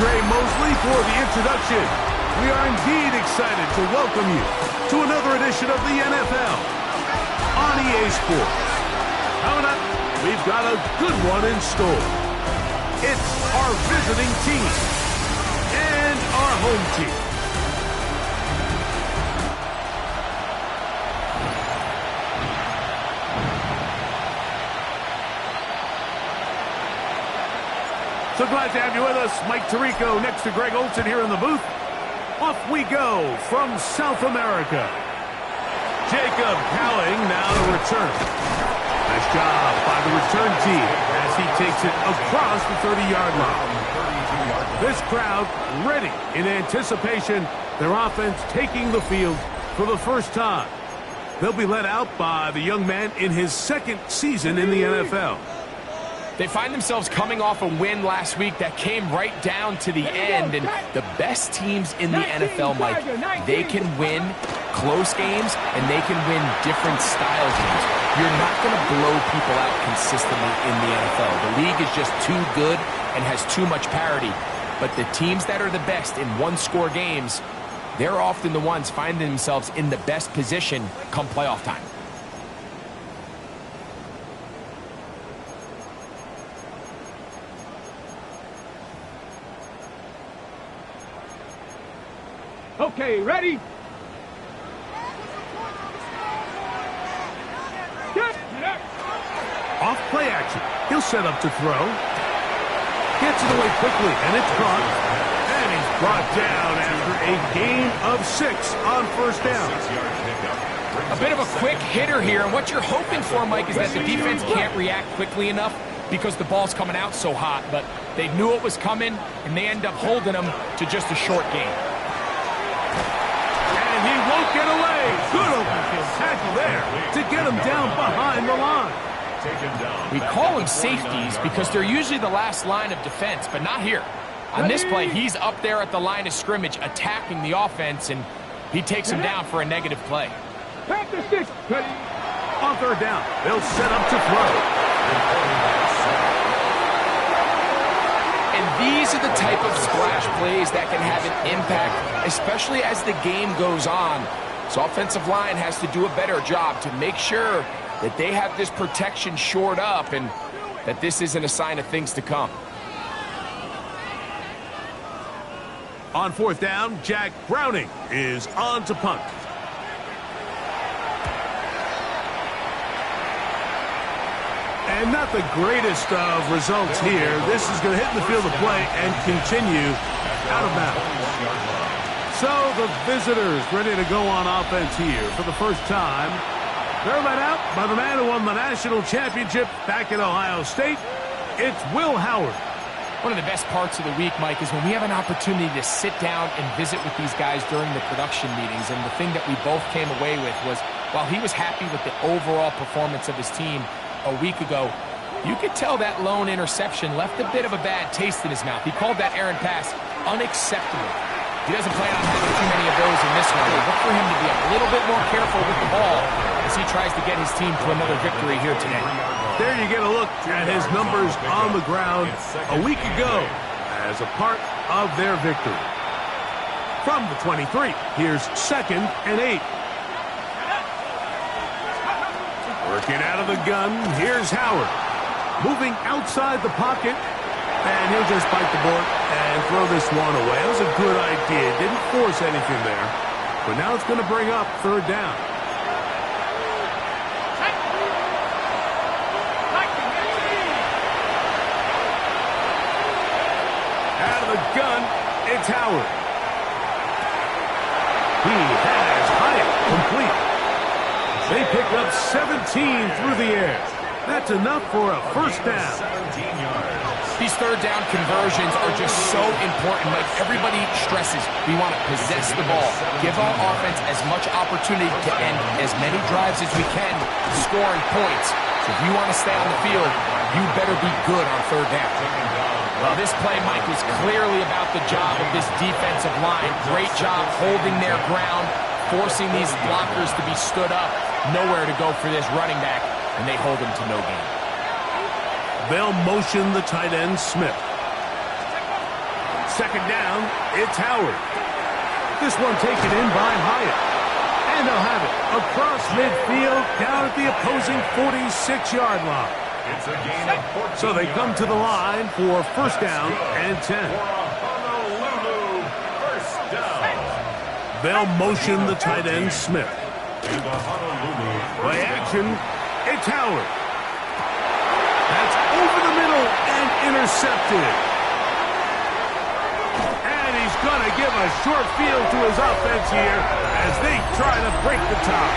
Trey Mosley for the introduction. We are indeed excited to welcome you to another edition of the NFL on EA Sports. Coming up, we've got a good one in store. It's our visiting team and our home team. So glad to have you with us. Mike Tirico next to Greg Olsen here in the booth. Off we go from South America. Jacob Cowling now to return. Nice job by the return team as he takes it across the 30-yard line. This crowd ready in anticipation. Their offense taking the field for the first time. They'll be led out by the young man in his second season in the NFL. They find themselves coming off a win last week that came right down to the end, and the best teams in the NFL, Mike, they can win close games and they can win different style games. You're not going to blow people out consistently in the NFL. The league is just too good and has too much parity. But the teams that are the best in one-score games, they're often the ones finding themselves in the best position come playoff time. Okay, ready? Off play action. He'll set up to throw. Gets it away quickly, and it's caught. And he's brought down after a gain of 6 on first down. A bit of a quick hitter here, and what you're hoping for, Mike, is that the defense can't react quickly enough because the ball's coming out so hot, but they knew it was coming, and they end up holding them to just a short gain. He won't get away. Good open field tackle there to get him down behind the line. We call them safeties because they're usually the last line of defense, but not here. On this play, he's up there at the line of scrimmage attacking the offense, and he takes him down for a negative play. On third down, they'll set up to throw. And these are the type of splash plays that can have an impact, especially as the game goes on. So offensive line has to do a better job to make sure that they have this protection shored up and that this isn't a sign of things to come. On fourth down, Jack Browning is on to punt. And not the greatest of results here. This is going to hit the field of play and continue out of bounds. So the visitors ready to go on offense here for the first time. They're led out by the man who won the national championship back at Ohio State. It's Will Howard. One of the best parts of the week, Mike, is when we have an opportunity to sit down and visit with these guys during the production meetings. And the thing that we both came away with was, while he was happy with the overall performance of his team a week ago, you could tell that lone interception left a bit of a bad taste in his mouth. He called that errant pass unacceptable. He doesn't plan on having too many of those in this one. Look for him to be a little bit more careful with the ball as he tries to get his team to another victory here today. There you get a look at his numbers on the ground a week ago as a part of their victory. From the 23, here's 2nd and 8. Working out of the gun, here's Howard. Moving outside the pocket, and he'll just bite the bullet and throw this one away. That was a good idea. Didn't force anything there. But now it's going to bring up third down. Out of the gun, it's Howard. He has Hyatt complete. They pick up 17 through the air. That's enough for a first down. These third down conversions are just so important. Like everybody stresses, we want to possess the ball, give our offense as much opportunity to end as many drives as we can, scoring points. So if you want to stay on the field, you better be good on third down. Well, this play, Mike, is clearly about the job of this defensive line. Great job holding their ground, forcing these blockers to be stood up. Nowhere to go for this running back, and they hold him to no gain. They'll motion the tight end, Smith. Second down, it's Howard. This one taken in by Hyatt. And they'll have it across midfield down at the opposing 46-yard line. It's a gain of 14 So they come to the line for first down and 10. Honolulu, first down. They'll motion the tight end Smith. To the Honolulu Play first action, down. it's Howard. That's over the middle and intercepted. And he's going to give a short field to his offense here as they try to break the top.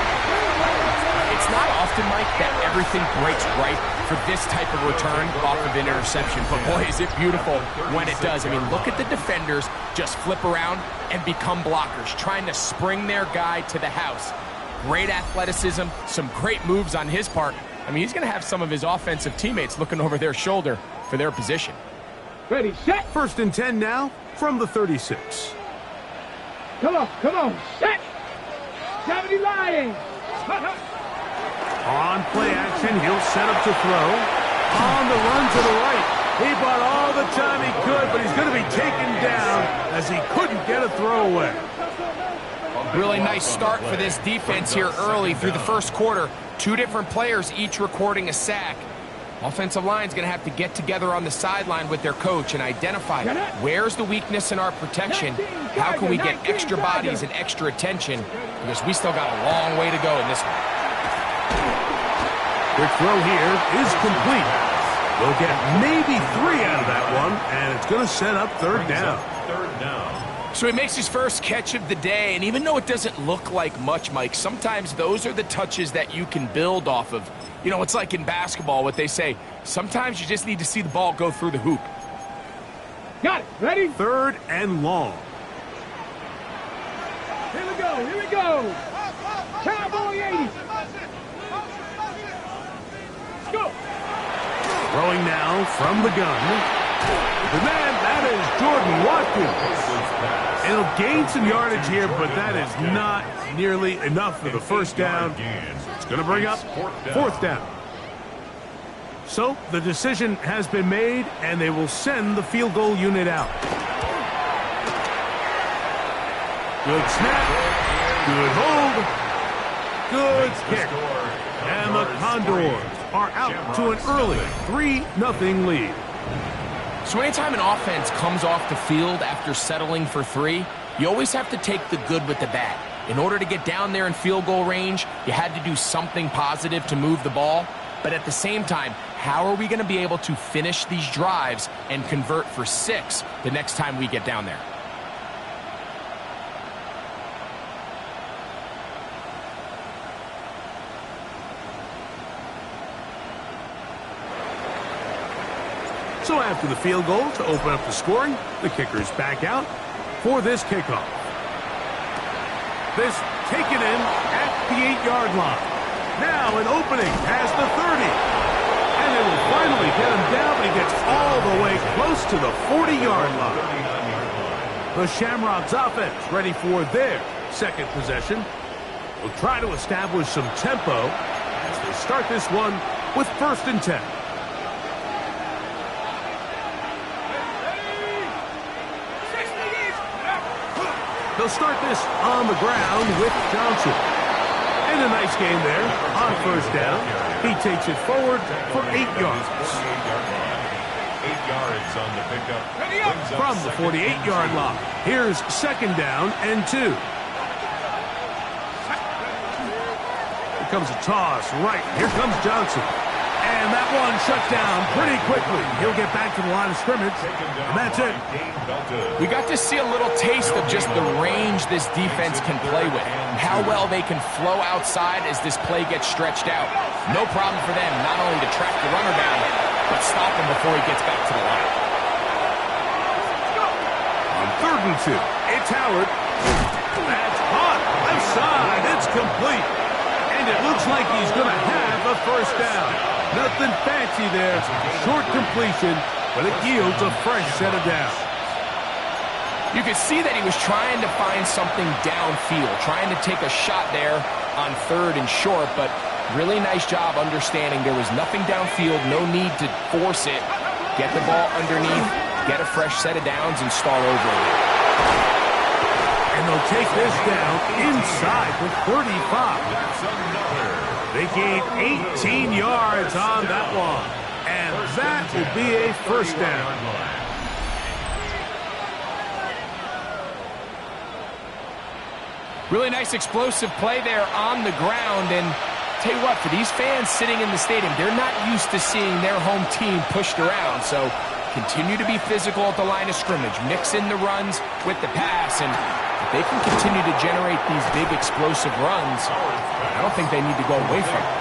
It's not often, Mike, that everything breaks right for this type of return off of an interception. But, boy, is it beautiful when it does. I mean, look at the defenders just flip around and become blockers, trying to spring their guy to the house. Great athleticism, some great moves on his part. I mean, he's going to have some of his offensive teammates looking over their shoulder for their position. Ready, set. First and 10 now from the 36. Come on, set. 70 Lions. On play action, he'll set up to throw. On the run to the right. He bought all the time he could, but he's going to be taken down as he couldn't get a throwaway. Really nice start for this defense here early through the first quarter. Two different players each recording a sack. Offensive line's going to have to get together on the sideline with their coach and identify where's the weakness in our protection, how can we get extra bodies and extra attention, because we still got a long way to go in this one. Quick throw here is complete. They'll get maybe 3 out of that one, and it's going to set up third down. Third down. So he makes his first catch of the day, and even though it doesn't look like much, Mike, sometimes those are the touches that you can build off of. You know, it's like in basketball, what they say, sometimes you just need to see the ball go through the hoop. Got it. Ready? Third and long. Here we go. Cowboy 80. Let's go. Throwing now from the gun. The man, that is Jordan Watkins. It'll gain some yardage here, but that is not nearly enough for the first down. It's going to bring up fourth down. So the decision has been made, and they will send the field goal unit out. Good snap. Good hold. Good kick. And the Condors are out to an early 3-0 lead. So anytime an offense comes off the field after settling for 3, you always have to take the good with the bad. In order to get down there in field goal range, you had to do something positive to move the ball. But at the same time, how are we going to be able to finish these drives and convert for 6 the next time we get down there? So after the field goal to open up the scoring, the kicker's back out for this kickoff. This taken in at the 8-yard line. Now an opening past the 30. And they will finally get him down, but he gets all the way close to the 40-yard line. The Shamrocks offense ready for their second possession. Will try to establish some tempo as they start this one with first and 10. They'll start this on the ground with Johnson. And a nice game there on first down. He takes it forward for 8 yards. 8 yards on the pickup. From the 48-yard line, here's second down and 2. Here comes a toss right. Here comes Johnson. And that one shut down pretty quickly. He'll get back to the line of scrimmage, and that's it. We got to see a little taste of just the range this defense can play with, how well they can flow outside as this play gets stretched out. No problem for them not only to track the runner down, but stop him before he gets back to the line. On third and 2, it's Howard. That's hot. Left side. It's complete. And it looks like he's going to have a first down. Nothing fancy there. Short completion, but it yields a fresh set of downs. You could see that he was trying to find something downfield, trying to take a shot there on third and short, but really nice job understanding there was nothing downfield, no need to force it. Get the ball underneath, get a fresh set of downs and start over again. And they'll take this down inside the 35. They gain 18 yards on that one. And that will be a first down. Really nice explosive play there on the ground. And tell you what, for these fans sitting in the stadium, they're not used to seeing their home team pushed around. So continue to be physical at the line of scrimmage. Mix in the runs with the pass. And if they can continue to generate these big explosive runs, I don't think they need to go away from it.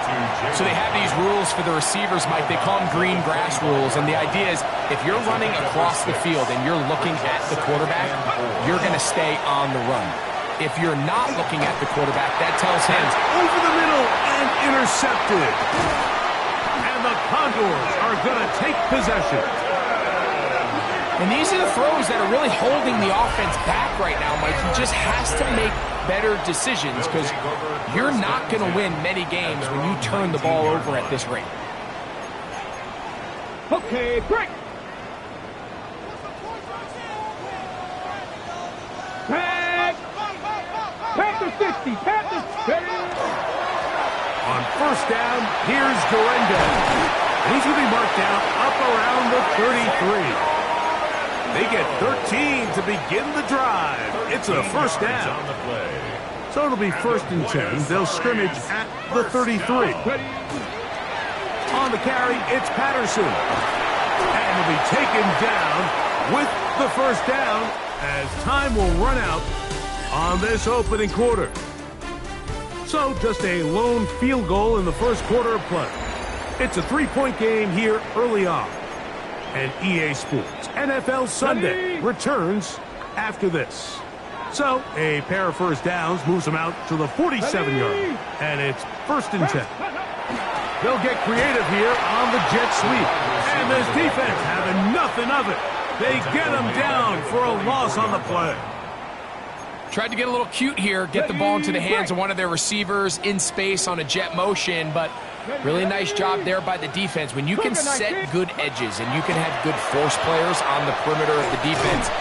So they have these rules for the receivers, Mike. They call them green grass rules. And the idea is if you're running across the field and you're looking at the quarterback, you're going to stay on the run. If you're not looking at the quarterback, that tells him over the middle and intercepted. And the Condors are going to take possession. And these are the throws that are really holding the offense back right now, Mike. He just has to make better decisions because you're not going to win many games when you turn the ball over at this rate. Okay, break. Panther 60, Panther 50. On first down, here's Durenda. And he's going to be marked down up around the 33. They get 13 to begin the drive. It's a first down. So it'll be 1st and 10. They'll scrimmage at the 33. On the carry, it's Patterson. And he'll be taken down with the first down as time will run out on this opening quarter. So just a lone field goal in the first quarter of play. It's a 3-point game here early on. And EA Sports NFL Sunday returns after this. So a pair of first downs moves them out to the 47-yard line. And it's 1st and 10. They'll get creative here on the jet sweep. And this defense having nothing of it. They get them down for a loss on the play. Tried to get a little cute here, get the ball into the hands of one of their receivers in space on a jet motion, but really nice job there by the defense. When you can set good edges and you can have good force players on the perimeter of the defense,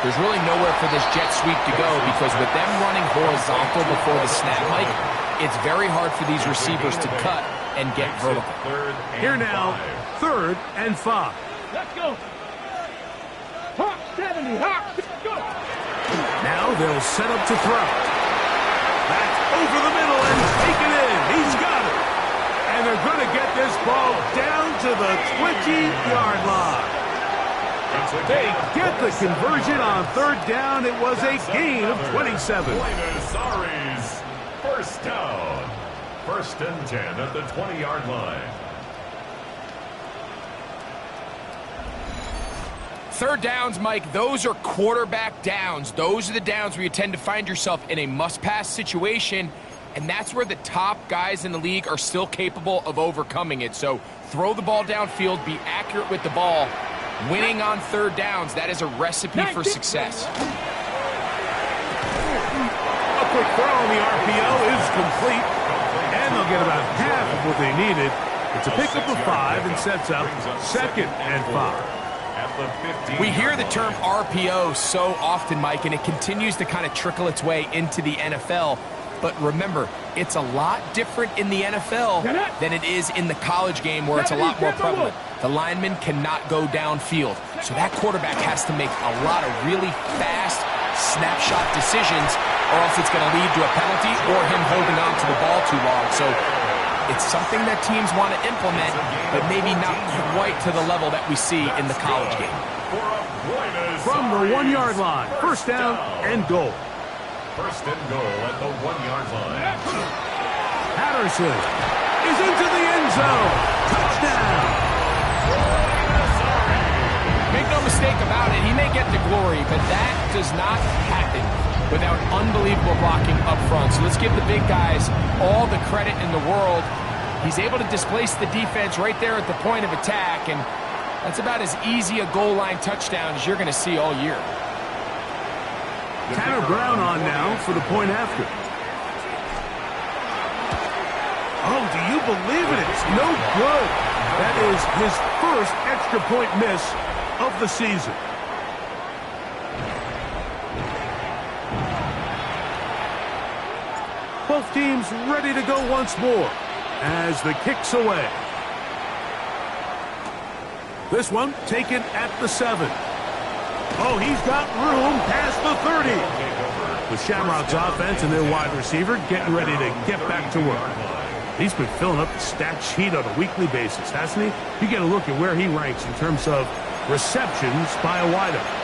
there's really nowhere for this jet sweep to go because with them running horizontal before the snap, Mike, it's very hard for these receivers to cut and get vertical. Here now, 3rd and 5. Let's go. Hawk 70, Hawk, go. Now they'll set up to throw. That's over the middle and taken in. He's got it. And they're going to get this ball down to the 20-yard line. They get the conversion on 3rd down. It was a gain of 27. Buenos, first down. 1st and 10 at the 20-yard line. 3rd downs, Mike, those are quarterback downs. Those are the downs where you tend to find yourself in a must-pass situation, and that's where the top guys in the league are still capable of overcoming it. So throw the ball downfield, be accurate with the ball. Winning on 3rd downs, that is a recipe for success. A quick throw on the RPO is complete, and they'll get about half of what they needed. It's a pickup of 5 and sets up 2nd and 5. We hear the term RPO so often, Mike, and it continues to kind of trickle its way into the NFL. But remember, it's a lot different in the NFL than it is in the college game where it's a lot more prevalent. The lineman cannot go downfield. So that quarterback has to make a lot of really fast snapshot decisions or else it's going to lead to a penalty or him holding on to the ball too long. So it's something that teams want to implement, but maybe not quite to the level that we see in the college game. From the 1-yard line, 1st down and goal. 1st and goal at the 1-yard line. Patterson is into the end zone. Touchdown. Make no mistake about it, he may get the glory, but that does not happen without unbelievable blocking up front. So let's give the big guys all the credit in the world. He's able to displace the defense right there at the point of attack, and that's about as easy a goal line touchdown as you're going to see all year. Tanner Brown on now for the point after. Oh, do you believe it? It's no good. That is his 1st extra point miss of the season. Both teams ready to go once more as the kick's away. This one taken at the 7. Oh, he's got room past the 30. The Shamrocks offense and their wide receiver getting ready to get back to work. He's been filling up the stat sheet on a weekly basis, hasn't he? You get a look at where he ranks in terms of receptions by a wideout.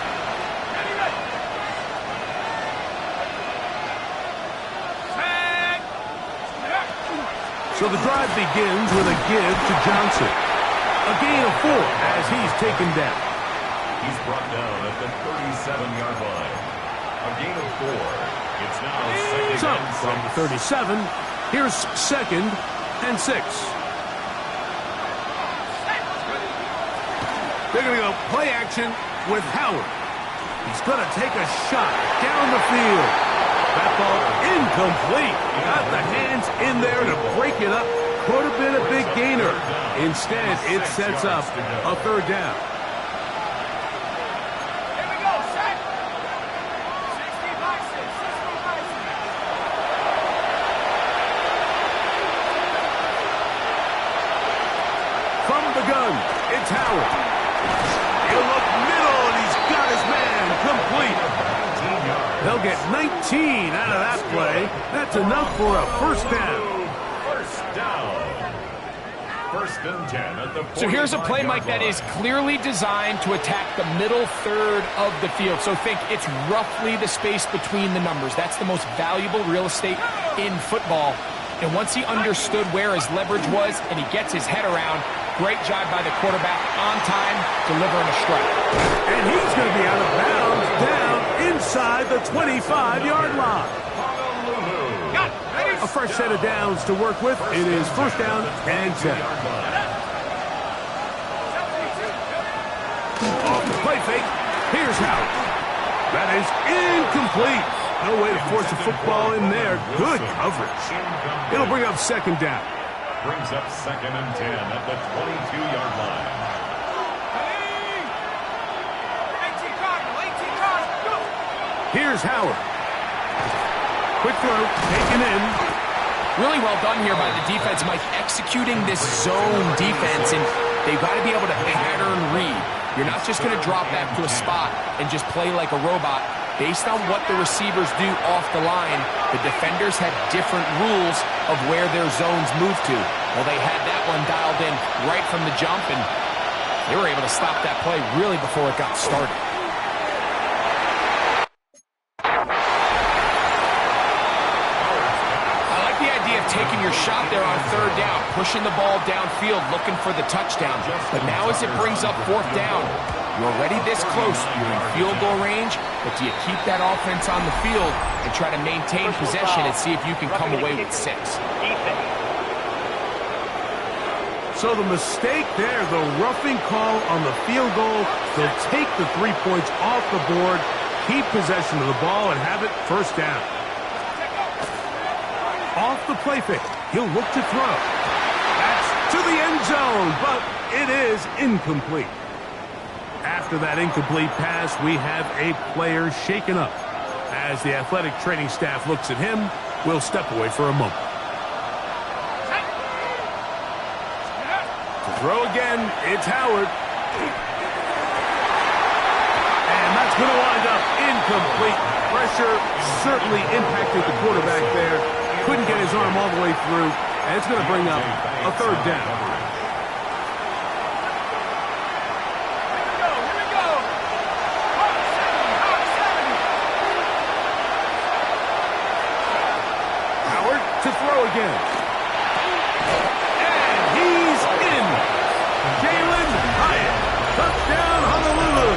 So the drive begins with a give to Johnson. A gain of 4 as he's taken down. He's brought down at the 37-yard line. A gain of 4. It's now second So and from the 37, here's 2nd and 6. They're going to go play action with Howard. He's going to take a shot down the field. That ball incomplete. Got the hands in there to break it up. Could have been a big gainer. Instead, it sets up a 3rd down. Here we go, set. 65, 65. From the gun, it's Howard. He'll look middle, and he's got his man complete. They'll get 19 out of that play. That's enough for a 1st down. First down. 1st and 10 at the 45-yard So here's a play, Mike, that is clearly designed to attack the middle third of the field. So think it's roughly the space between the numbers. That's the most valuable real estate in football. And once he understood where his leverage was and he gets his head around, great job by the quarterback on time, delivering a strike. And he's going to be out of bounds down inside the 25-yard line. A fresh set of downs to work with. It is 1st down and 10. Off the play fake. Here's Howard. That is incomplete. No way to force a football in there. Good coverage. It'll bring up 2nd down. Brings up 2nd and 10 at the 22-yard line. 18 Cardinal, go! Here's Howard. Quick throw, taken in. Really well done here by the defense, Mike, executing this zone defense, and they've got to be able to pattern read. You're not just going to drop back to a spot and just play like a robot. Based on what the receivers do off the line, the defenders have different rules of where their zones move to. Well, they had that one dialed in right from the jump, and they were able to stop that play really before it got started. Taking your shot there on 3rd down, pushing the ball downfield, looking for the touchdown. But now as it brings up 4th down, you're already this close. You're in field goal range, but do you keep that offense on the field and try to maintain possession and see if you can come away with 6? So the mistake there, the roughing call on the field goal. They'll take the 3 points off the board, keep possession of the ball, and have it 1st down. Off the play fake, he'll look to throw. That's to the end zone, but it is incomplete. After that incomplete pass, we have a player shaken up. As the athletic training staff looks at him, we'll step away for a moment. To throw again, it's Howard. And that's going to wind up incomplete. Pressure certainly impacted the quarterback there. Couldn't get his arm all the way through, and it's going to bring up a 3rd down. Here we go. Howard to throw again. And he's in. Jalen Hyatt. Touchdown, Honolulu.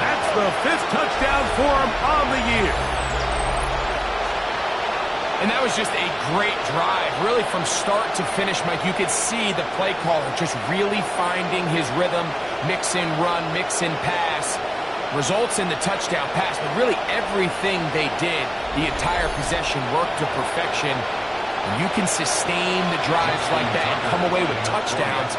That's the 5th touchdown for him on the year. And that was just a great drive, really from start to finish, Mike. You could see the play caller just really finding his rhythm, mix in run, mix in pass. Results in the touchdown pass, but really everything they did, the entire possession worked to perfection. And you can sustain the drives like that and come away with touchdowns.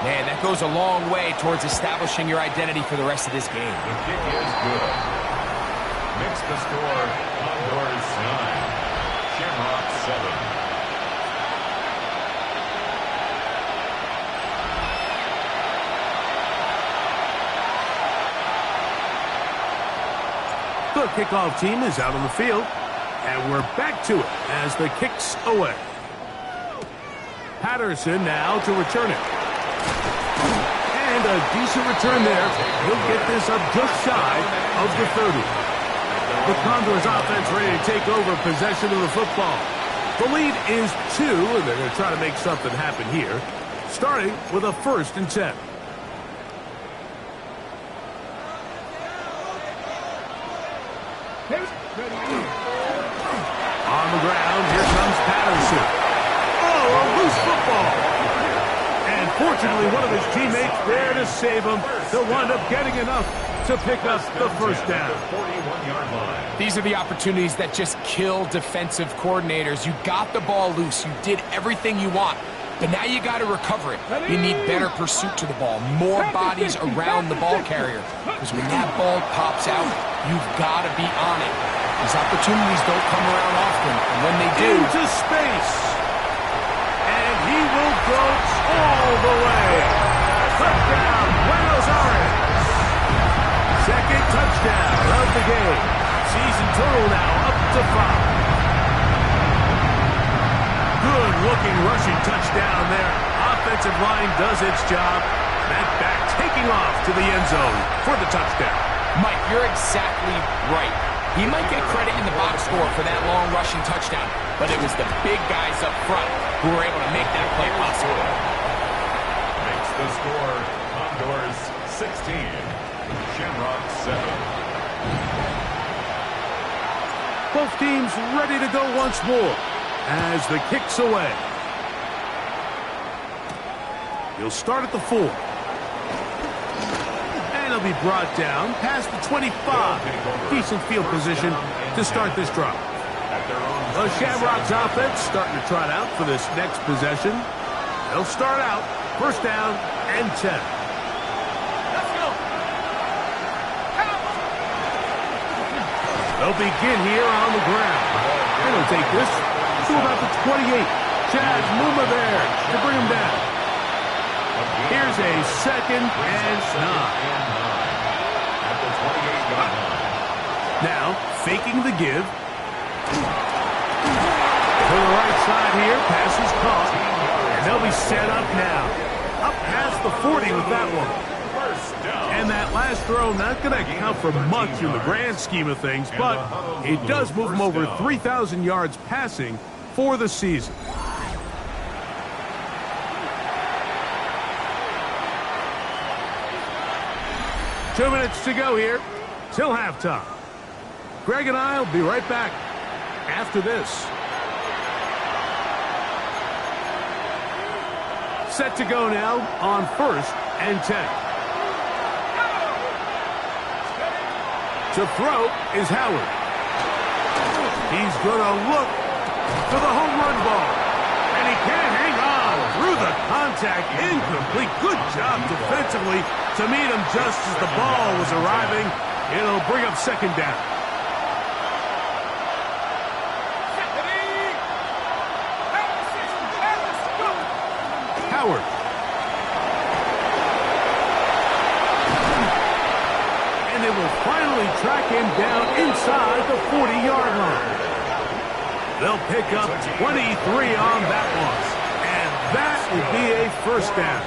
Man, that goes a long way towards establishing your identity for the rest of this game. The kick is good. Makes the score Condors 9. Shamrock 7. The kickoff team is out on the field, and we're back to it as the kick's away. Patterson now to return it. And a decent return there. He'll get this up just shy of the 30. The Condors offense ready to take over possession of the football. The lead is 2, and they're going to try to make something happen here, starting with a 1st and 10. On the ground, here comes Patterson. Oh, a loose football. And fortunately, one of his teammates there to save him. He'll wind up getting enough to pick up the 1st down. 41-yard line. These are the opportunities that just kill defensive coordinators. You got the ball loose. You did everything you want. But now you got to recover it. You need better pursuit to the ball, more bodies around the ball carrier. Because when that ball pops out, you've got to be on it. These opportunities don't come around often, and when they do... Into space. And he will go all the way. Touchdown, Buenos. 2nd touchdown of the game. Season total now up to 5. Good-looking rushing touchdown there. Offensive line does its job. That back taking off to the end zone for the touchdown. Mike, you're exactly right. He might get credit in the box score for that long rushing touchdown, but it was the big guys up front who were able to make that play possible. Makes the score Condors 16, Shamrock 7. Both teams ready to go once more as the kick's away. He'll start at the 4. And he'll be brought down past the 25. Decent field position to start this drive. The Shamrocks offense starting to trot out for this next possession. They'll start out 1st down and 10. Let's go. They'll begin here on the ground. And they'll take this to about the 28. Chaz Muma there to bring him down. Here's a 2nd and 9. At the 28-yard line. Now, faking the give. To the right side here, pass is caught. And they'll be set up now. Up past the 40 with that one. And that last throw not going to count for much in the grand scheme of things, but it does move them over 3,000 yards passing for the season. Two minutes to go here till halftime. Greg and I will be right back after this. Set to go now on 1st and 10. To throw is Howard. He's going to look for the home run ball. And he can't hang on through the contact. Incomplete. Good job defensively to meet him just as the ball was arriving. It'll bring up 2nd down. Howard. And they will finally track him down inside the 40-yard line. They'll pick up 23 on that one. And that will be a 1st down.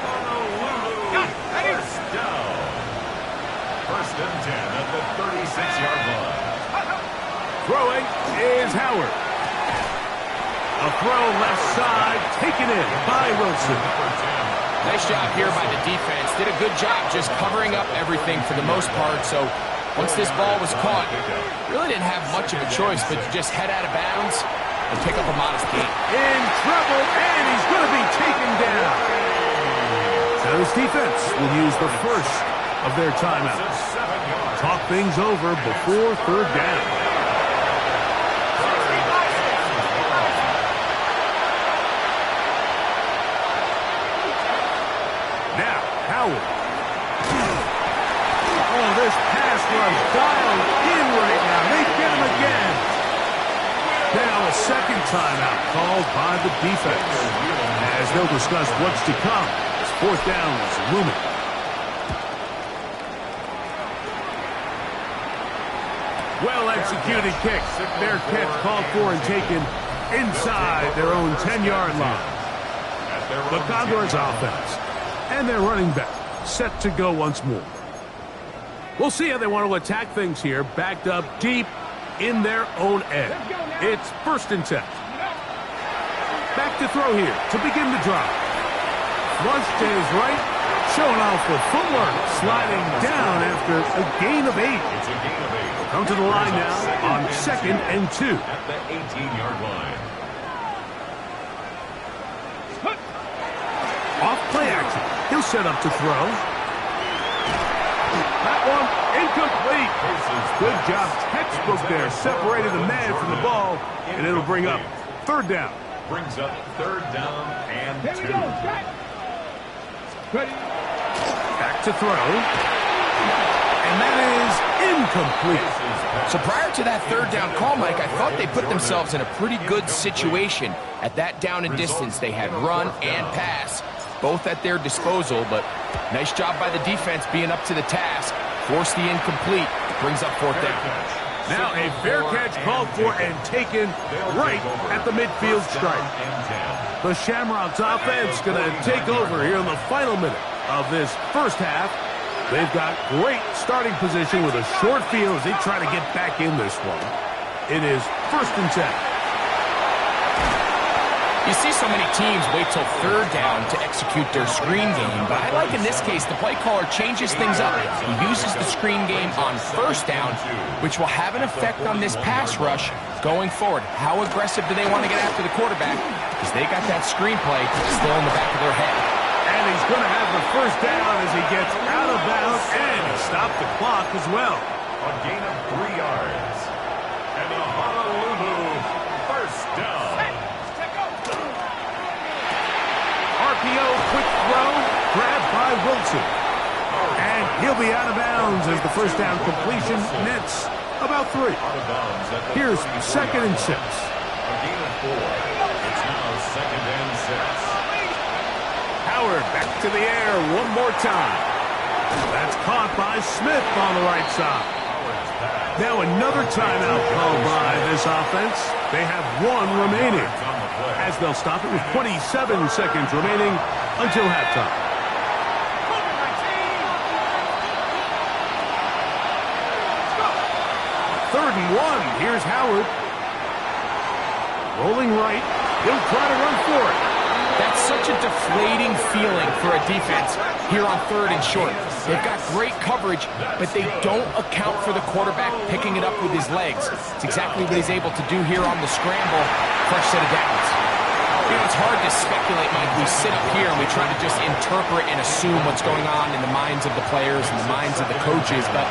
1st and 10 at the 36-yard line. Throwing is Howard. A throw left side taken in by Wilson. Nice job here by the defense. Did a good job just covering up everything for the most part. So once this ball was caught, really didn't have much of a choice but to just head out of bounds and pick up a modest gain. In trouble, and he's going to be taken down. So this defense will use the first of their timeouts. Talk things over before 3rd down. Now, Howard. Oh, this pass was dialed in right now. They get him again. Now a second timeout called by the defense, as they'll discuss what's to come as fourth down is looming. Well-executed kick. Fair catch called for and taken inside their own 10-yard line. The Condors offense and their running back set to go once more. We'll see how they want to attack things here, backed up deep in their own end. It's 1st and 10. Back to throw here to begin the drive. Flush to his right, showing off with footwork, sliding down after a gain of 8. It's a gain of 8. Come to the line now on 2nd and 2. At the 18-yard line. Off play action. He'll set up to throw. That one incomplete. Good job. Textbook there. Separated the man from the ball, and it'll bring up 3rd down. Brings up 3rd down and 2. Ready. Back to throw. And that is incomplete. So prior to that 3rd down call, Mike, I thought they put themselves in a pretty good situation. At that down and distance, they had run and pass, both at their disposal, but nice job by the defense being up to the task. Forced the incomplete. Brings up 4th down. Now a fair catch called for and taken right at the midfield stripe. The Shamrocks offense going to take over here in the final minute of this first half. They've got great starting position with a short field as they try to get back in this one. It is 1st and 10. You see so many teams wait till 3rd down to execute their screen game, but I like in this case the play caller changes things up. He uses the screen game on 1st down, which will have an effect on this pass rush going forward. How aggressive do they want to get after the quarterback? Because they got that screen play still in the back of their head. And he's going to have the 1st down as he gets out of bounds, and he stopped the clock as well. A gain of 3 yards. And the Honolulu 1st down. RPO, quick throw, grabbed by Wilson. And he'll be out of bounds as the 1st down completion nets about 3. Here's 2nd and 6. A gain of 4. It's now 2nd and 6. Howard back to the air one more time. That's caught by Smith on the right side. Now another timeout called by this offense. They have 1 remaining, as they'll stop it with 27 seconds remaining until halftime. Third and 1. Here's Howard. Rolling right. He'll try to run for it. That's such a deflating feeling for a defense here on 3rd and short. They've got great coverage, but they don't account for the quarterback picking it up with his legs. It's exactly what he's able to do here on the scramble. Fresh set of downs. You know, it's hard to speculate, Mike. We sit up here and we try to just interpret and assume what's going on in the minds of the players and the minds of the coaches, but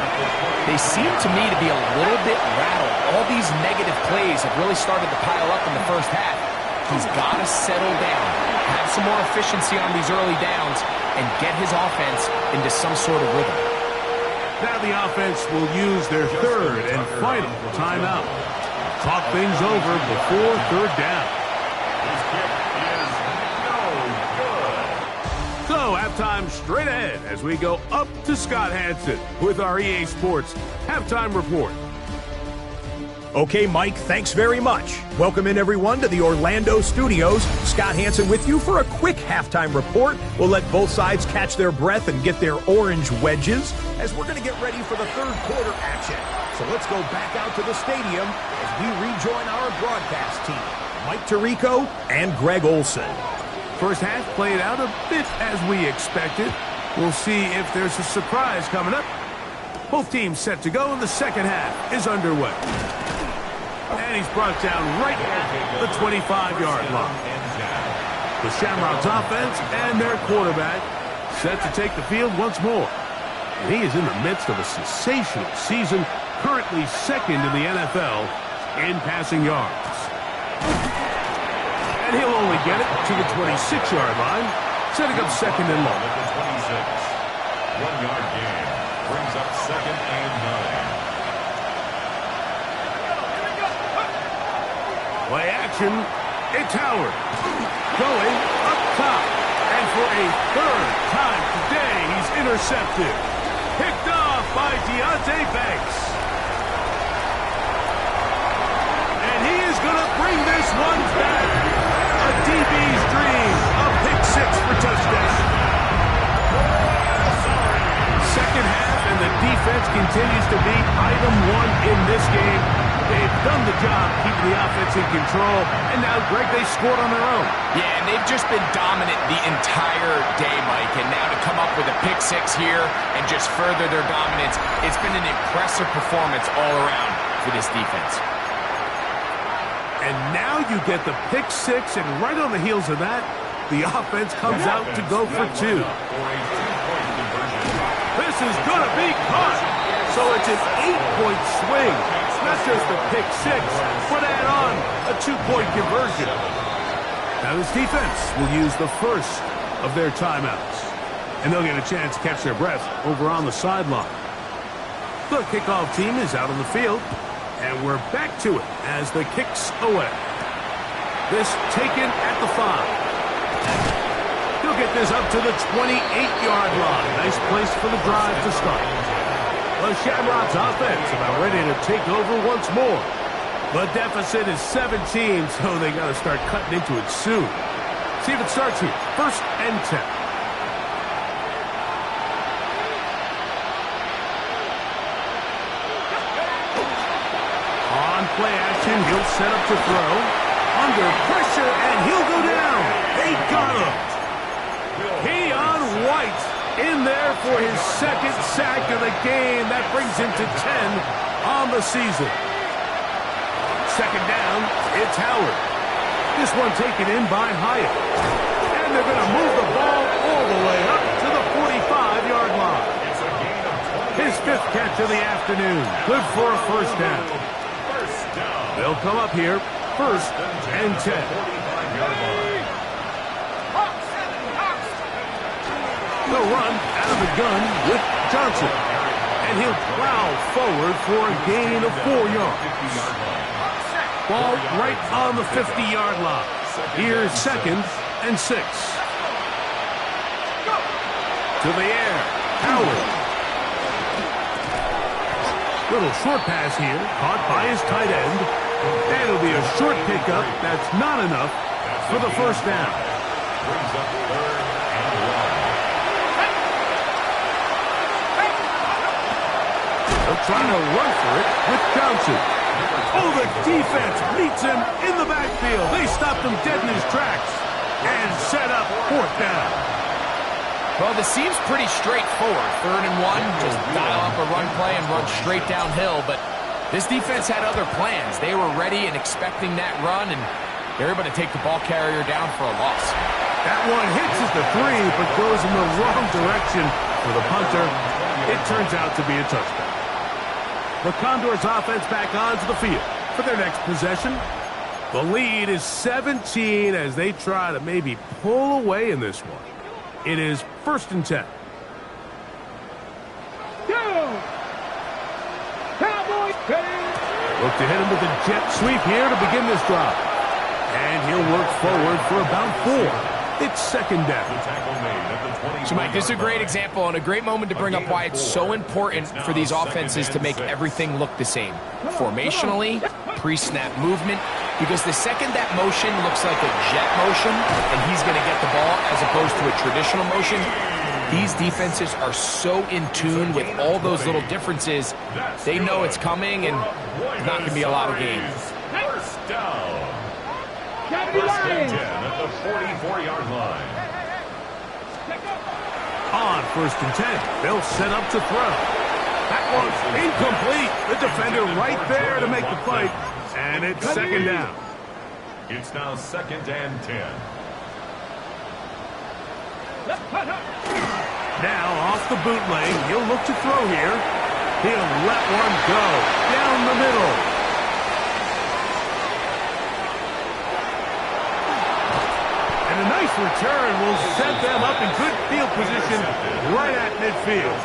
they seem to me to be a little bit rattled. All these negative plays have really started to pile up in the first half. He's got to settle down, have some more efficiency on these early downs, and get his offense into some sort of rhythm. Now the offense will use their 3rd and final timeout. Talk things over before 3rd down. His kick is no good. So halftime straight ahead as we go up to Scott Hansen with our EA Sports Halftime Report. Okay, Mike, thanks very much. Welcome in, everyone, to the Orlando studios. Scott Hansen with you for a quick halftime report. We'll let both sides catch their breath and get their orange wedges as we're going to get ready for the 3rd quarter action. So let's go back out to the stadium as we rejoin our broadcast team, Mike Tirico and Greg Olson. First half played out a bit as we expected. We'll see if there's a surprise coming up. Both teams set to go, and the second half is underway. And he's brought down right at the 25-yard line. The Shamrocks offense and their quarterback set to take the field once more. And he is in the midst of a sensational season, currently 2nd in the NFL in passing yards. And he'll only get it to the 26-yard line, setting up 2nd and long. At the 26. 1-yard gain brings up 2nd and 9. Play action. It's Howard. Going up top. And for a third time today, he's intercepted. Picked off by Deontay Banks. And he is going to bring this one back. A DB's dream. A pick six for touchdown. Second half, and the defense continues to be item one in this game. They've done the job keeping the offense in control, and now, Greg, they scored on their own. Yeah, and they've just been dominant the entire day, Mike, and now to come up with a pick six here and just further their dominance, it's been an impressive performance all around for this defense. And now you get the pick six, and right on the heels of that, the offense comes out to go for two. This is going to be caught. So it's an 8-point swing. Not just a pick six, but add on a 2-point conversion. Now this defense will use the first of their timeouts. And they'll get a chance to catch their breath over on the sideline. The kickoff team is out on the field. And we're back to it as the kicks away. This taken at the 5. He'll get this up to the 28-yard line. Nice place for the drive to start. The Shamrocks offense about ready to take over once more. The deficit is 17, so they got to start cutting into it soon. See if it starts here. 1st and 10. On play action, he'll set up to throw. Under pressure, and he'll go down. They got him. Keon White in there for his second sack of the game. That brings him to 10 on the season. Second down, it's Howard. This one taken in by Hyatt. And they're going to move the ball all the way up to the 45-yard line. His 5th catch of the afternoon. Good for a first down. They'll come up here, 1st and 10. They'll run out of the gun with Johnson. And he'll plow forward for a gain of 4 yards. Ball right on the 50-yard line. Here's 2nd and 6. To the air, Howard. Little short pass here, caught by his tight end. And it'll be a short pickup. That's not enough for the first down. They're trying to run for it with Johnson. Oh, the defense meets him in the backfield. They stopped him dead in his tracks and set up 4th down. Well, this seems pretty straightforward. 3rd and 1, just dial up a run play and run straight downhill. But this defense had other plans. They were ready and expecting that run, and they're able to take the ball carrier down for a loss. That one hits at the 3, but goes in the wrong direction for the punter. It turns out to be a touchdown. The Condors offense back onto the field for their next possession. The lead is 17 as they try to maybe pull away in this one. It is 1st and 10. Look to hit him with a jet sweep here to begin this drive. And he'll work forward for about 4. It's 2nd down. So, Mike, this is a great example and a great moment to bring up why it's so important for these offenses to make everything look the same. Formationally, pre-snap movement, because the second that motion looks like a jet motion and he's going to get the ball as opposed to a traditional motion, these defenses are so in tune with all those little differences. They know it's coming and there's not going to be a lot of gains. First down. 1st and 10 at the 44-yard line. On 1st and 10, they'll set up to throw. That one's incomplete. The defender right there to make the fight. And it's 2nd down. It's now 2nd and 10. Now off the bootleg, he'll look to throw here. He'll let one go down the middle. And a nice return will set them up in good field position right at midfield.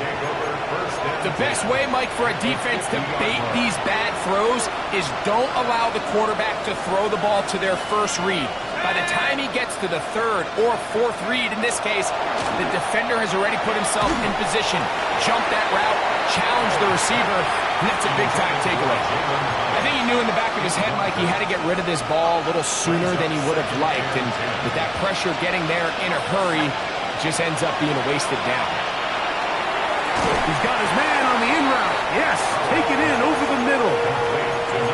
The best way, Mike, for a defense to bait these bad throws is don't allow the quarterback to throw the ball to their first read. By the time he gets to the third or fourth read, in this case, the defender has already put himself in position, jumped that route, challenged the receiver, and that's a big-time takeaway. I think he knew in the back of his head, Mike, he had to get rid of this ball a little sooner than he would have liked, and with that pressure getting there in a hurry, it just ends up being a wasted down. He's got his man on the in route. Yes, take it in over the middle.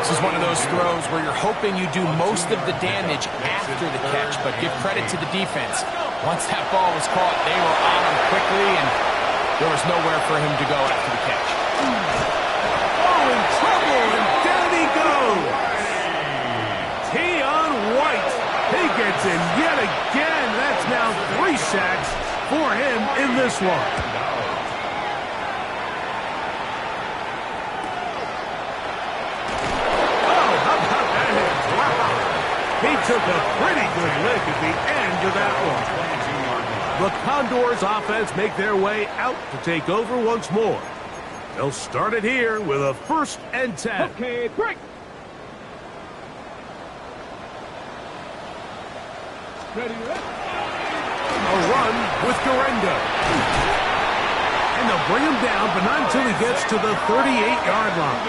This is one of those throws where you're hoping you do most of the damage after the catch, but give credit to the defense. Once that ball was caught, they were on him quickly, and there was nowhere for him to go after the catch. Oh, in trouble, and down he goes. Keon White, he gets in yet again. That's now 3 sacks for him in this one. He took a pretty good lick at the end of that one. The Condors offense make their way out to take over once more. They'll start it here with a 1st and 10. Okay, break. Ready, ready. A run with Garendo. And they'll bring him down, but not until he gets to the 38-yard line.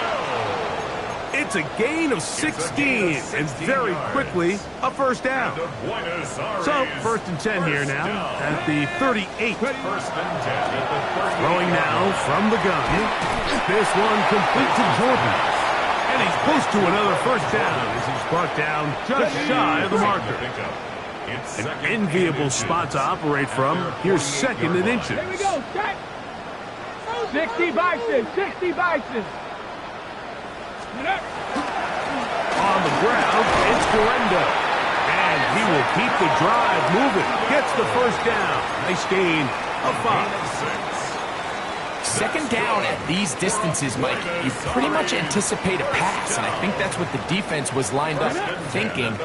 It's a gain of 16, and very quickly, a 1st down. So, 1st and 10 here now at the 38. Throwing now from the gun. This one complete to Jordan. And he's close to another 1st down as he's brought down just shy of the marker. An enviable spot to operate from. Here's 2nd and inches. Here we go, Jack. 60 Bison, 60 Bison. On the ground, it's Garendo. And he will keep the drive moving. Gets the 1st down. Nice gain of 5. 2nd down at these distances, Mike, you pretty much anticipate a pass, and I think that's what the defense was lined up thinking.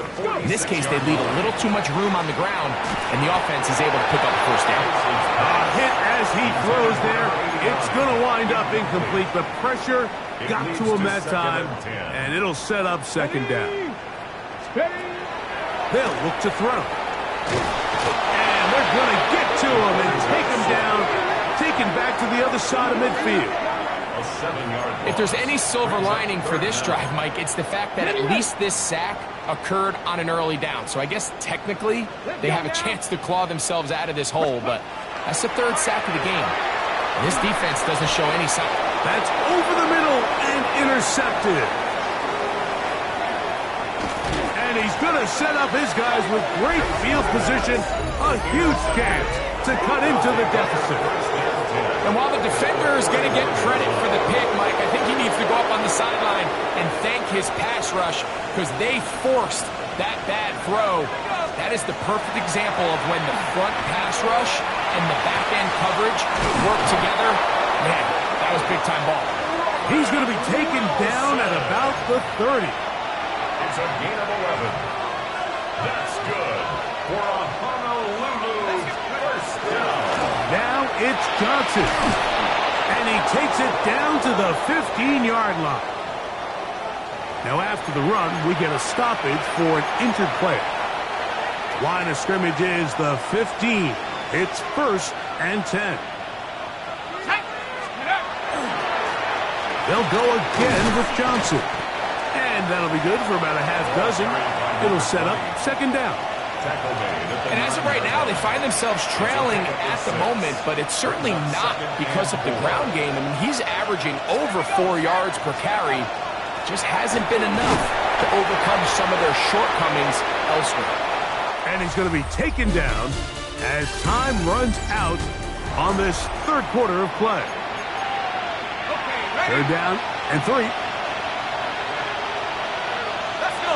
In this case, they leave a little too much room on the ground, and the offense is able to pick up the 1st down. Hit as he throws there. It's going to wind up incomplete, but pressure got to him that time, and it'll set up 2nd down. They'll look to throw. And they're going to get to him and take him down, taken back to the other side of midfield. If there's any silver lining for this drive, Mike, it's the fact that at least this sack occurred on an early down. So I guess technically they have a chance to claw themselves out of this hole, but that's the 3rd sack of the game. This defense doesn't show any sign. That's over the middle and intercepted. And he's going to set up his guys with great field position. A huge chance to cut into the deficit. And while the defender is going to get credit for the pick, Mike, I think he needs to go up on the sideline and thank his pass rush because they forced that bad throw. That is the perfect example of when the front pass rush and the back-end coverage work together. Man, that was big-time ball. He's going to be taken down at about the 30. It's a gain of 11. That's good for a Honolulu 1st down. Now it's Johnson. And he takes it down to the 15-yard line. Now after the run, we get a stoppage for an injured player. Line of scrimmage is the 15. It's 1st and 10. They'll go again with Johnson. And that'll be good for about a half dozen. It'll set up 2nd down. And as of right now, they find themselves trailing at the moment, but it's certainly not because of the ground game. I mean, he's averaging over 4 yards per carry. Just hasn't been enough to overcome some of their shortcomings elsewhere. And he's going to be taken down as time runs out on this 3rd quarter of play. 3rd down and 3. Let's go.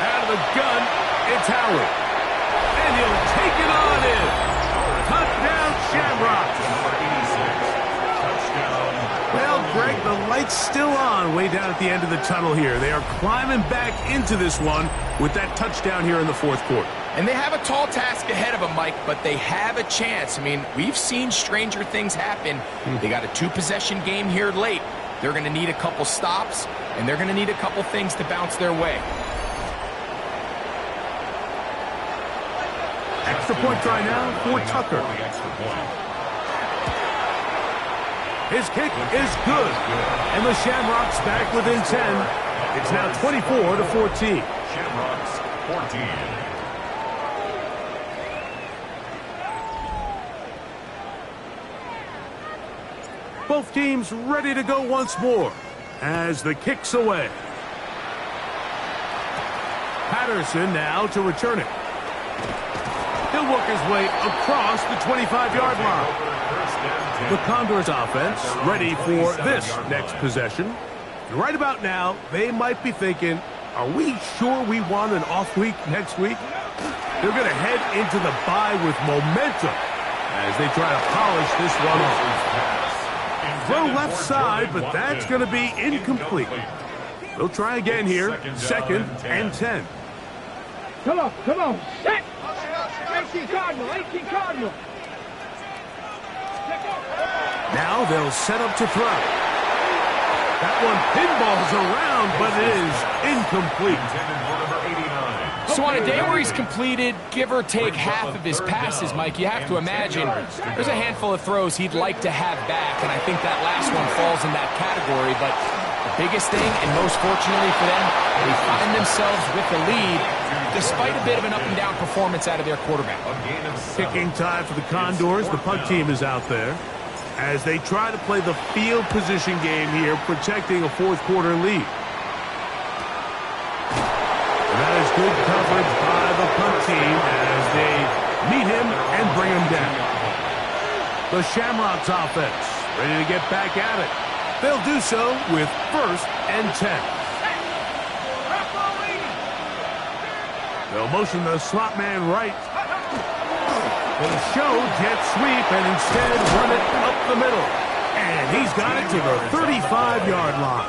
Out of the gun, it's Howard. And he'll take it on in. Touchdown, Shamrock. Well, Greg, the light's still on way down at the end of the tunnel here. They are climbing back into this one with that touchdown here in the fourth quarter. And they have a tall task ahead of them, Mike, but they have a chance. I mean, we've seen stranger things happen. They got a 2-possession game here late. They're going to need a couple stops, and they're going to need a couple things to bounce their way. Extra point try now for Tucker. His kick is good. And the Shamrocks back within 10. It's now 24-14. Shamrocks 14. Both teams ready to go once more as the kick's away. Patterson now to return it. He'll work his way across the 25-yard line. The Condors offense ready for this next possession. And right about now, they might be thinking, are we sure we want an off week next week? They're going to head into the bye with momentum as they try to polish this one off. Throw left side, but that's going to be incomplete. They'll try again here, 2nd and 10. Come on, set! 18 Cardinal, 18 Cardinal. Now they'll set up to throw. That one pinballs around, but it is incomplete. So on a day where he's completed, give or take half of his passes, Mike, you have to imagine there's a handful of throws he'd like to have back, and I think that last one falls in that category. But the biggest thing, and most fortunately for them, they find themselves with the lead despite a bit of an up-and-down performance out of their quarterback. Kicking time for the Condors. The punt team is out there as they try to play the field position game here, protecting a fourth-quarter lead. And that is good coverage by the punt team as they meet him and bring him down. The Shamrocks offense ready to get back at it. They'll do so with 1st and 10. They'll motion the slot man right. They'll show jet sweep and instead run it up the middle. And he's got it to the 35-yard line.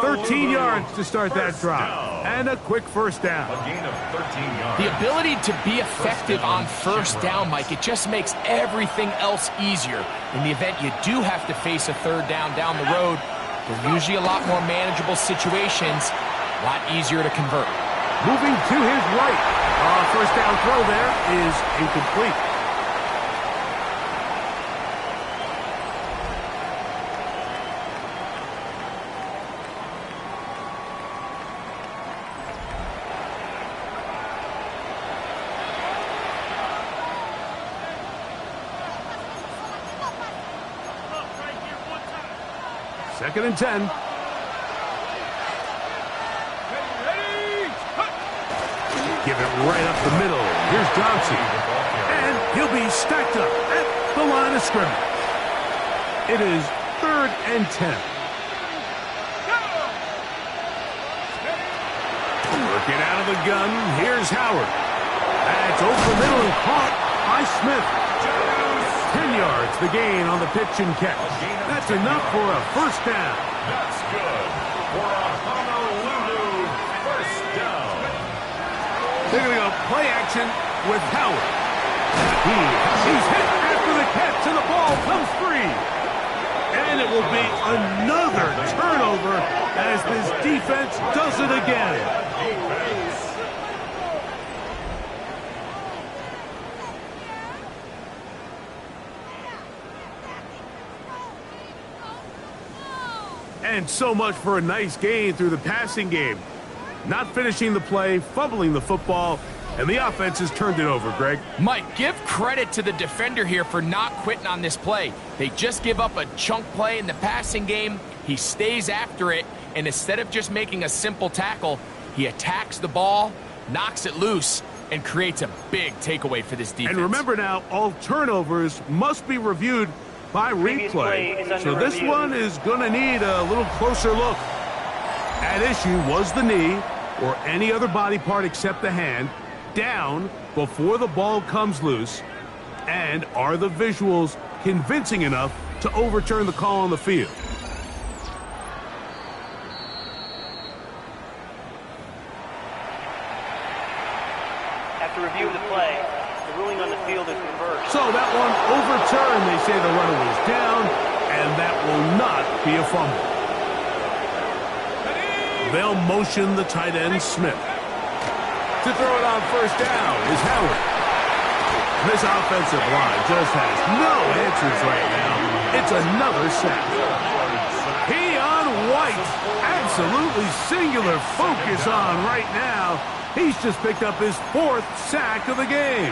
13 yards to start that drive. And a quick first down. A gain of 13 yards. The ability to be effective on first down, Mike, it just makes everything else easier. In the event you do have to face a third down the road, they're usually a lot more manageable situations, a lot easier to convert. Moving to his right. First down throw there is incomplete. Second and 10. Give it right up the middle. Here's Johnson. And he'll be stacked up at the line of scrimmage. It is 3rd and 10. Working out of the gun. Here's Howard. That's over the middle and caught by Smith. 10 yards the gain on the pitch and catch. That's enough for a first down. That's good for a Honolulu first down. They're going to go play action with Howard. He's hit after the catch, and the ball comes free. And it will be another turnover as this defense does it again. And so much for a nice gain through the passing game. Not finishing the play, fumbling the football, and the offense has turned it over, Greg. Mike, give credit to the defender here for not quitting on this play. They just give up a chunk play in the passing game. He stays after it, and instead of just making a simple tackle, he attacks the ball, knocks it loose, and creates a big takeaway for this defense. And remember now, all turnovers must be reviewed by replay. So this one is going to need a little closer look. At issue was the knee, or any other body part except the hand, down before the ball comes loose. And are the visuals convincing enough to overturn the call on the field? After review of the play, the ruling on the field is reversed. So that one overturned. They say the runner was down, and that will not be a fumble. They'll motion the tight end, Smith. To throw it on first down is Howard. This offensive line just has no answers right now. It's another sack. Keon White, absolutely singular focus on right now. He's just picked up his 4th sack of the game.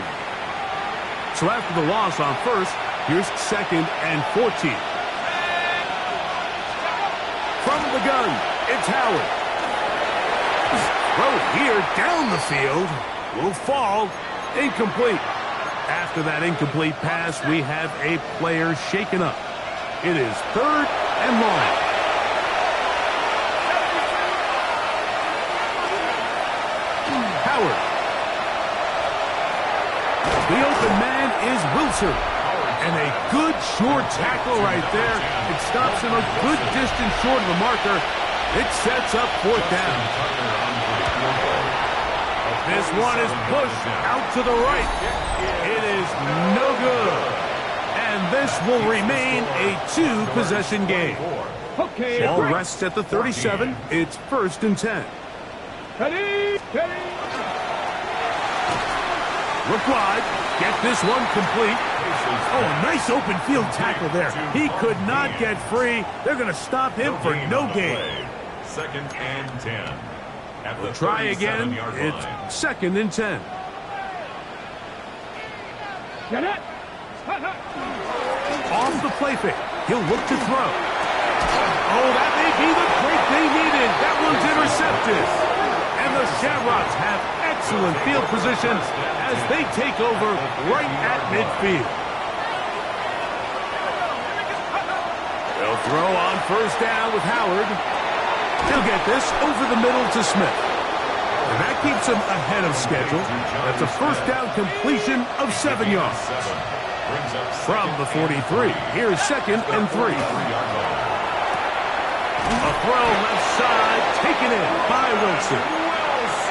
So after the loss on first, here's 2nd and 14. From the gun, it's Howard. Throw here down the field. Will fall. Incomplete. After that incomplete pass, we have a player shaken up. It is 3rd and long. Howard. The open man is Wilson. And a good short tackle right there. It stops him a good distance short of the marker. It sets up 4th down. This one is pushed out to the right. It is no good. And this will remain a 2-possession game. Okay. Ball rests at the 37. It's 1st and 10. Look wide. Get this one complete. Oh, nice open field tackle there. He could not get free. They're going to stop him for no gain. 2nd and 10. We'll try again. It's 2nd and 10. Get it. Off the play fake. He'll look to throw. Oh, that may be the break they needed. That one's intercepted. And the Shamrocks have excellent field position as they take over right at midfield. They'll throw on first down with Howard. He'll get this over the middle to Smith. And that keeps him ahead of schedule. That's a first down completion of 7 yards. From the 43, here's 2nd and 3. A throw left side, taken in by Wilson.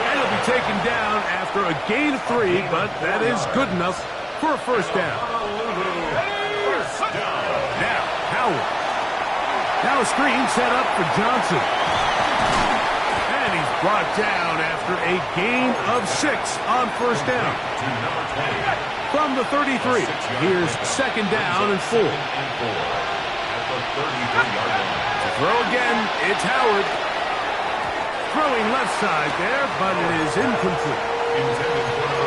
And he'll be taken down after a gain of 3, but that is good enough for a first down. Now, Howard. Now a screen set up for Johnson. And he's brought down after a gain of 6 on first down. From the 33, here's 2nd down and 4. To throw again, it's Howard. Throwing left side there, but it is incomplete.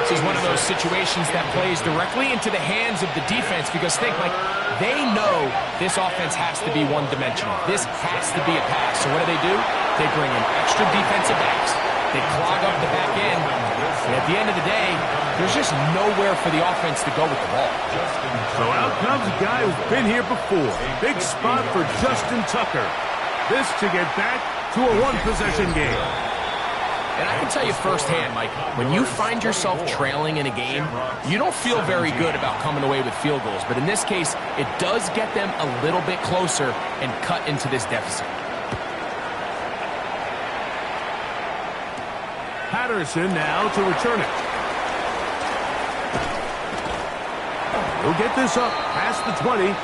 This is one of those situations that plays directly into the hands of the defense because think, like, they know this offense has to be one-dimensional. This has to be a pass. So what do? They bring in extra defensive backs. They clog up the back end. And at the end of the day, there's just nowhere for the offense to go with the ball. So out comes a guy who's been here before. Big spot for Justin Tucker. This to get back to a 1-possession game. And I can tell you firsthand, Mike, when you find yourself trailing in a game, you don't feel very good about coming away with field goals. But in this case, it does get them a little bit closer and cut into this deficit. Patterson now to return it. He'll get this up past the 20.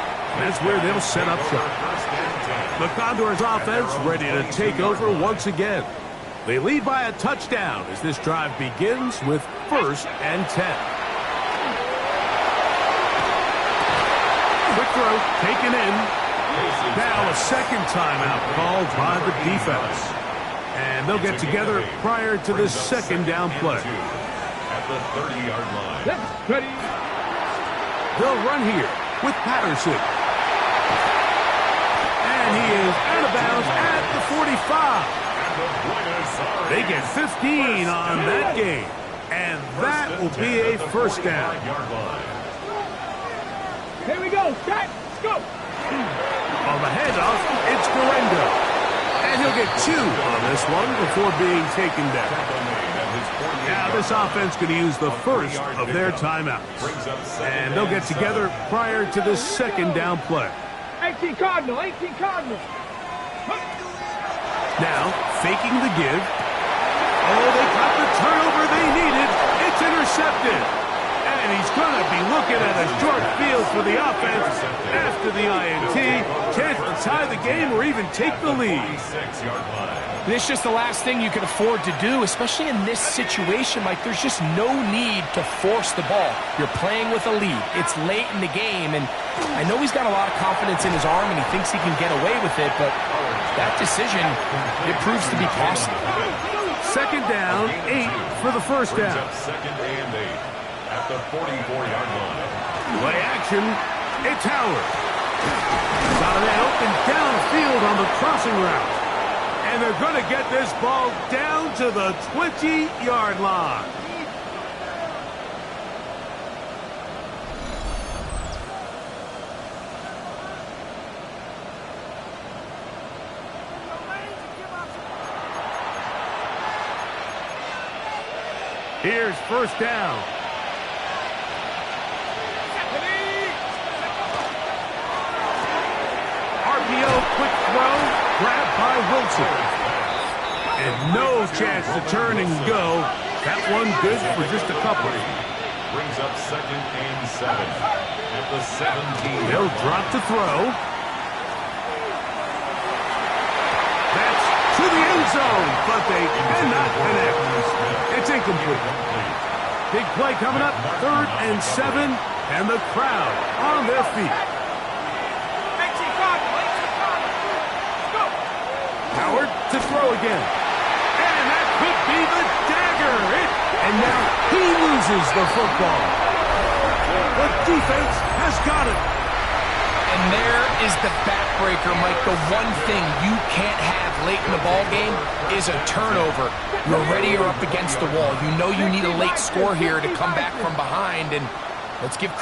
That's where they'll set up shop. The Condors offense ready to take over once again. They lead by a touchdown as this drive begins with 1st and 10. Quick throw taken in. Now a 2nd timeout called by the defense. And they'll get together prior to the 2nd down play. At the 30-yard line. Ready. They'll run here with Patterson. And he is out of bounds at the 45. They get 15 on that game. And that will be a first down. Here we go. Set. Go. On the handoff, it's Guerrero. And he'll get 2 on this one before being taken down. Now this offense going to use the first of their timeouts. And they'll get together prior to the 2nd down play. 18 Cardinal. 18 Cardinal. Now, faking the give. Oh, they got the turnover they needed. It's intercepted. looking at a short field for the offense after the INT. Chance to tie the game or even take the lead. And it's just the last thing you can afford to do, especially in this situation. Like, there's just no need to force the ball. You're playing with a lead. It's late in the game, and I know he's got a lot of confidence in his arm, and he thinks he can get away with it, but that decision, it proves to be costly. Second down, 8 for the first down. Second and 8 at the 44-yard line. Play action, it's Howard. Got a man open downfield on the crossing route. And they're going to get this ball down to the 20-yard line. Here's first down. RPO, quick throw, grabbed by Wilson. And no chance to turn and go. That one good for just a couple. Brings up second and 7 at the 17. They'll drop to throw. That's to the end zone, but they cannot connect. It's incomplete. Big play coming up, 3rd and 7, and the crowd on their feet. Howard to throw again. And that could be the dagger. And now he loses the football. The defense has got it. And there is the backbreaker, Mike. The one thing you can't have late in the ball game is a turnover. You're ready, you're up against the wall. You know you need a late score here to come back from behind, and let's give credit.